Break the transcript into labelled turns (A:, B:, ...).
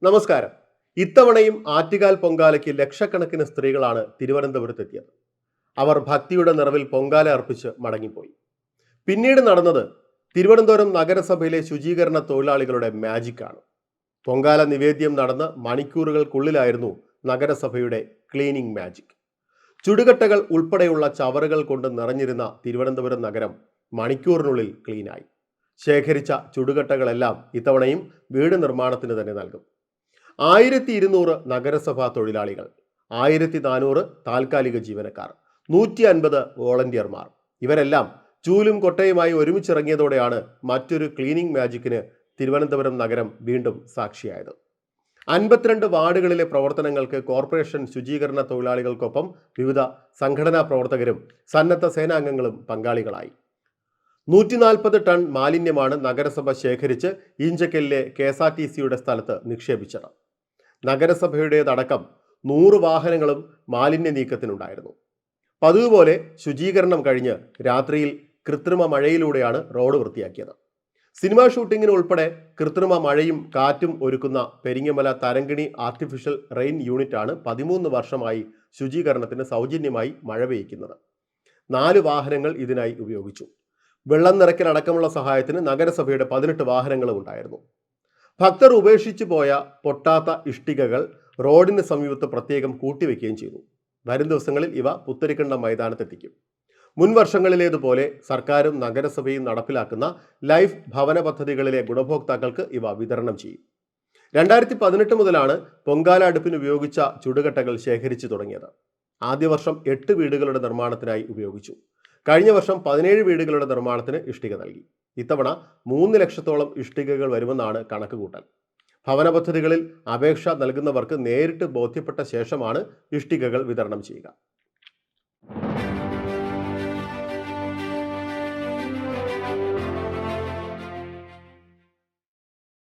A: നമസ്കാരം. ഇത്തവണയും ആറ്റുകാൽ പൊങ്കാലയ്ക്ക് ലക്ഷക്കണക്കിന് സ്ത്രീകളാണ് തിരുവനന്തപുരത്തെത്തിയത്. അവർ ഭക്തിയുടെ നിറവിൽ പൊങ്കാല അർപ്പിച്ച് മടങ്ങിപ്പോയി. പിന്നീട് നടന്നത് തിരുവനന്തപുരം നഗരസഭയിലെ ശുചീകരണ തൊഴിലാളികളുടെ മാജിക്കാണ്. പൊങ്കാല നിവേദ്യം നടന്ന് മണിക്കൂറുകൾക്കുള്ളിലായിരുന്നു നഗരസഭയുടെ ക്ലീനിങ് മാജിക്. ചുടുകട്ടകൾ ഉൾപ്പെടെയുള്ള ചവറുകൾ കൊണ്ട് നിറഞ്ഞിരുന്ന തിരുവനന്തപുരം നഗരം മണിക്കൂറിനുള്ളിൽ ക്ലീനായി. ശേഖരിച്ച ചുടുകട്ടകളെല്ലാം ഇത്തവണയും വീട് നിർമ്മാണത്തിന് തന്നെ നൽകും. 1200 നഗരസഭാ തൊഴിലാളികൾ, 1400 താൽക്കാലിക ജീവനക്കാർ, 150 വോളണ്ടിയർമാർ, ഇവരെല്ലാം ചൂലും കൊട്ടയുമായി ഒരുമിച്ചിറങ്ങിയതോടെയാണ് മറ്റൊരു ക്ലീനിങ് മാജിക്കിന് തിരുവനന്തപുരം നഗരം വീണ്ടും സാക്ഷിയായത്. 52 വാർഡുകളിലെ പ്രവർത്തനങ്ങൾക്ക് കോർപ്പറേഷൻ ശുചീകരണ തൊഴിലാളികൾക്കൊപ്പം വിവിധ സംഘടനാ പ്രവർത്തകരും സന്നദ്ധ സേനാംഗങ്ങളും പങ്കാളികളായി. 140 ടൺ മാലിന്യമാണ് നഗരസഭ ശേഖരിച്ച് ഈഞ്ചക്കലിലെ KSRTCയുടെ സ്ഥലത്ത് നിക്ഷേപിച്ചത്. നഗരസഭയുടേതടക്കം 100 വാഹനങ്ങളും മാലിന്യ നീക്കത്തിനുണ്ടായിരുന്നു. പതിവ് പോലെ ശുചീകരണം കഴിഞ്ഞ് രാത്രിയിൽ കൃത്രിമ മഴയിലൂടെയാണ് റോഡ് വൃത്തിയാക്കിയത്. സിനിമാ ഷൂട്ടിങ്ങിന് ഉൾപ്പെടെ കൃത്രിമ മഴയും കാറ്റും ഒരുക്കുന്ന പെരിങ്ങമല തരങ്കിണി ആർട്ടിഫിഷ്യൽ റെയിൻ യൂണിറ്റാണ് 13 വർഷമായി ശുചീകരണത്തിന് സൗജന്യമായി മഴ പെയ്യ്ക്കുന്നത്. 4 വാഹനങ്ങൾ ഇതിനായി ഉപയോഗിച്ചു. വെള്ളം നിറയ്ക്കലടക്കമുള്ള സഹായത്തിന് നഗരസഭയുടെ 18 വാഹനങ്ങളും ഉണ്ടായിരുന്നു. ഭക്തർ ഉപേക്ഷിച്ചു പോയ പൊട്ടാത്ത ഇഷ്ടികകൾ റോഡിന് സമീപത്ത് പ്രത്യേകം കൂട്ടിവെക്കുകയും ചെയ്തു. വരും ദിവസങ്ങളിൽ ഇവ പുത്തരിക്കണ്ടം മൈതാനത്തെത്തിക്കും. മുൻ വർഷങ്ങളിലേതുപോലെ സർക്കാരും നഗരസഭയും നടപ്പിലാക്കുന്ന ലൈഫ് ഭവന പദ്ധതികളിലെ ഗുണഭോക്താക്കൾക്ക് ഇവ വിതരണം ചെയ്യും. 2018 മുതലാണ് പൊങ്കാല അടുപ്പിന് ഉപയോഗിച്ച ചുടുകട്ടകൾ ശേഖരിച്ചു തുടങ്ങിയത്. ആദ്യ വർഷം 8 വീടുകളുടെ നിർമ്മാണത്തിനായി ഉപയോഗിച്ചു. കഴിഞ്ഞ വർഷം 17 വീടുകളുടെ നിർമ്മാണത്തിന് ഇഷ്ടിക നൽകി. ഇത്തവണ 3 ലക്ഷത്തോളം ഇഷ്ടികകൾ വരുമെന്നാണ് കണക്കുകൂട്ടൽ. ഭവന പദ്ധതികളിൽ അപേക്ഷ നൽകുന്നവർക്ക് നേരിട്ട് ബോധ്യപ്പെട്ട ശേഷമാണ് ഇഷ്ടികകൾ വിതരണം ചെയ്യുക.